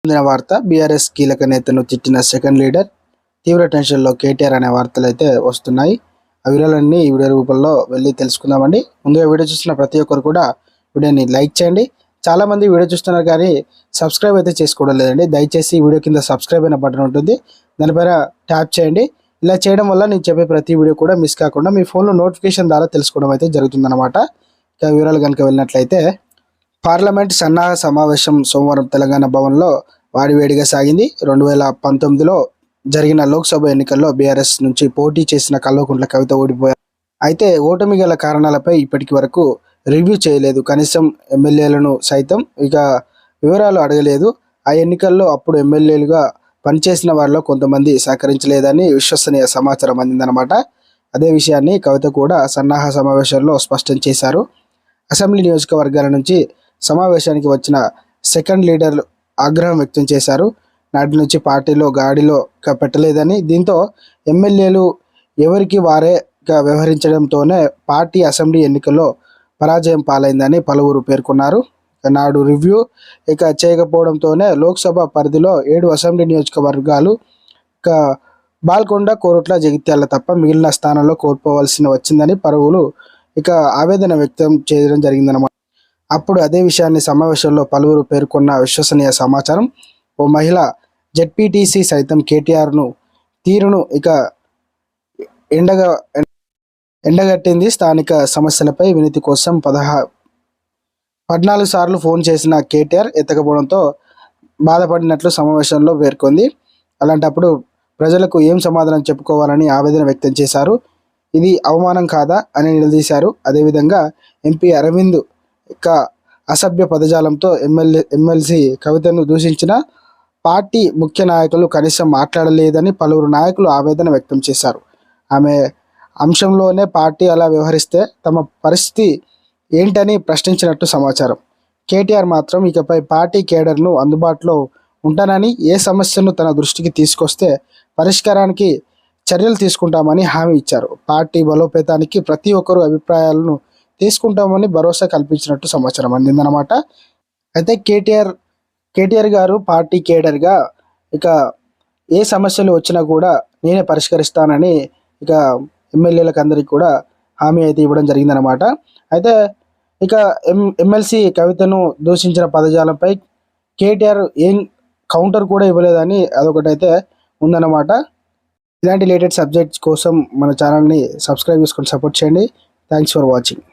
అందిన వార్త బీఆర్ఎస్ కీలక నేతను తిట్టిన సెకండ్ లీడర్ తీవ్ర టెన్షన్లో కేటీఆర్ అనే వార్తలు అయితే వస్తున్నాయి. ఆ వివరాలన్నీ ఈ వీడియో రూపంలో వెళ్ళి తెలుసుకుందామండి. ముందుగా వీడియో చూస్తున్న ప్రతి ఒక్కరు కూడా వీడియోని లైక్ చేయండి. చాలామంది వీడియో చూస్తున్నారు కానీ సబ్స్క్రైబ్ అయితే చేసుకోవడం లేదండి. దయచేసి ఈ వీడియో కింద సబ్స్క్రైబ్ అయిన బటన్ ఉంటుంది, దానిపైన ట్యాప్ చేయండి. ఇలా చేయడం వల్ల నేను చెప్పే ప్రతి వీడియో కూడా మిస్ కాకుండా మీ ఫోన్లో నోటిఫికేషన్ ద్వారా తెలుసుకోవడం అయితే జరుగుతుందన్నమాట. ఇక వివరాలు కనుక వెళ్ళినట్లయితే, పార్లమెంట్ సన్నాహ సమావేశం సోమవారం తెలంగాణ భవన్లో వాడివేడిగా సాగింది. 2019లో జరిగిన లోక్సభ ఎన్నికల్లో బీఆర్ఎస్ నుంచి పోటీ చేసిన కల్వకుంట్ల కవిత ఓడిపోయారు. అయితే ఓటమి గల కారణాలపై ఇప్పటికి వరకు రివ్యూ చేయలేదు. కనీసం ఎమ్మెల్యేలను సైతం ఇక వివరాలు అడగలేదు. ఆ ఎన్నికల్లో అప్పుడు ఎమ్మెల్యేలుగా పనిచేసిన వారిలో కొంతమంది సహకరించలేదని విశ్వసనీయ సమాచారం అందిందనమాట. అదే విషయాన్ని కవిత కూడా సన్నాహ సమావేశంలో స్పష్టం చేశారు. అసెంబ్లీ నియోజకవర్గాల నుంచి సమావేశానికి వచ్చిన సెకండ్ లీడర్లు ఆగ్రహం వ్యక్తం చేశారు. నాటి నుంచి పార్టీలో గాడిలో పెట్టలేదని, దీంతో ఎమ్మెల్యేలు ఎవరికి వారే వ్యవహరించడంతోనే పార్టీ అసెంబ్లీ ఎన్నికల్లో పరాజయం పాలైందని పలువురు పేర్కొన్నారు. నాడు రివ్యూ చేయకపోవడంతోనే లోక్సభ పరిధిలో 7 అసెంబ్లీ నియోజకవర్గాలు బాల్కొండ, కోరుట్ల, జగిత్యాల తప్ప మిగిలిన స్థానాల్లో కోల్పోవలసి వచ్చిందని పలువురు ఆవేదన వ్యక్తం చేయడం జరిగిందన్నమాట. అప్పుడు అదే విషయాన్ని సమావేశంలో పలువురు పేర్కొన్న విశ్వసనీయ సమాచారం. ఓ మహిళ జెడ్పీటీసీ సైతం కేటీఆర్ను తీరును ఎండగట్టింది. స్థానిక సమస్యలపై వినతి కోసం 14 సార్లు ఫోన్ చేసిన కేటీఆర్ ఎత్తకపోవడంతో బాధపడినట్లు సమావేశంలో పేర్కొంది. అలాంటప్పుడు ప్రజలకు ఏం సమాధానం చెప్పుకోవాలని ఆవేదన వ్యక్తం చేశారు. ఇది అవమానం కాదా అని నిలదీశారు. అదేవిధంగా ఎంపీ అరవింద్ అసభ్య పదజాలంతో ఎమ్మెల్సీ కవితను దూషించిన పార్టీ ముఖ్య నాయకులు కనీసం మాట్లాడలేదని పలువురు నాయకులు ఆవేదన వ్యక్తం చేశారు. ఆమె అంశంలోనే పార్టీ అలా వ్యవహరిస్తే తమ పరిస్థితి ఏంటని ప్రశ్నించినట్టు సమాచారం. కేటీఆర్ మాత్రం ఇకపై పార్టీ కేడర్ను అందుబాటులో ఉంటానని, ఏ సమస్యను తన దృష్టికి తీసుకొస్తే పరిష్కారానికి చర్యలు తీసుకుంటామని హామీ ఇచ్చారు. పార్టీ బలోపేతానికి ప్రతి ఒక్కరు అభిప్రాయాలను తీసుకుంటామని భరోసా కల్పించినట్టు సమాచారం అందిందన్నమాట. అయితే కేటీఆర్ గారు పార్టీ కేడర్గా ఏ సమస్యలు వచ్చినా కూడా నేనే పరిష్కరిస్తానని ఎమ్మెల్యేలకు అందరికీ కూడా హామీ అయితే ఇవ్వడం జరిగిందనమాట. అయితే ఎమ్మెల్సీ కవితను దూషించిన పదజాలంపై కేటీఆర్ ఏం కౌంటర్ కూడా ఇవ్వలేదని అదొకటైతే ఉందన్నమాట. ఇలాంటి లేటెస్ట్ సబ్జెక్ట్స్ కోసం మన ఛానల్ని సబ్స్క్రైబ్ చేసుకొని సపోర్ట్ చేయండి. Thanks for watching.